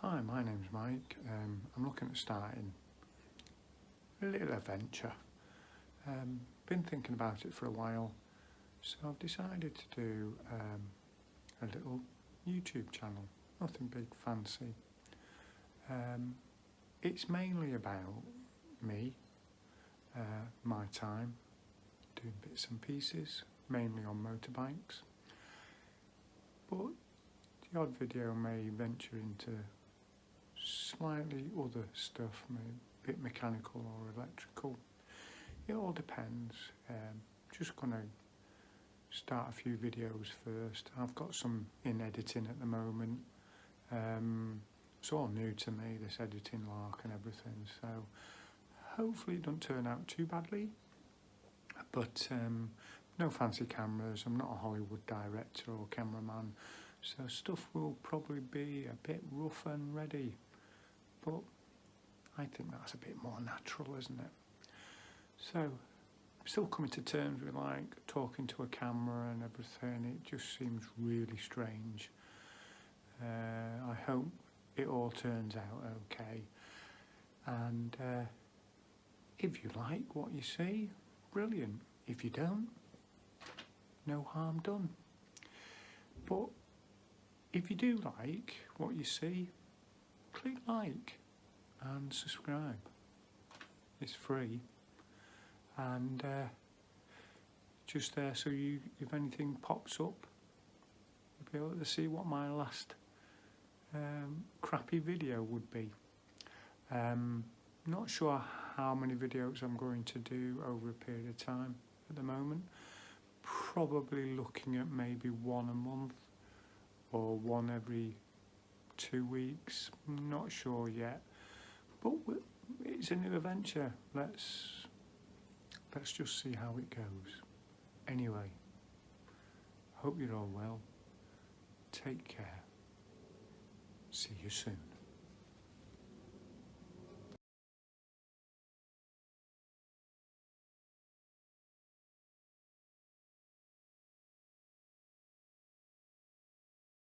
Hi, my name's Mike. I'm looking at starting a little adventure. Been thinking about it for a while, so I've decided to do a little YouTube channel. Nothing big fancy. It's mainly about me, my time, doing bits and pieces, mainly on motorbikes. But the odd video may venture into slightly other stuff, maybe a bit mechanical or electrical. It all depends. Just gonna start a few videos first. I've got some in editing at the moment. It's all new to me, this editing lark and everything, so hopefully it doesn't turn out too badly. But no fancy cameras, I'm not a Hollywood director or cameraman, so stuff will probably be a bit rough and ready. But I think that's a bit more natural, isn't it? So I'm still coming to terms with like talking to a camera and everything. It just seems really strange. I hope it all turns out okay. And if you like what you see, brilliant. If you don't, no harm done. But if you do like what you see, click like and subscribe. It's free, and just there so you, if anything pops up, you'll be able to see what my last crappy video would be. Not sure how many videos I'm going to do over a period of time at the moment. Probably looking at maybe one a month or one every 2 weeks. Not sure yet, but it's a new adventure. Let's just see how it goes. Anyway, hope you're all well. Take care. See you soon.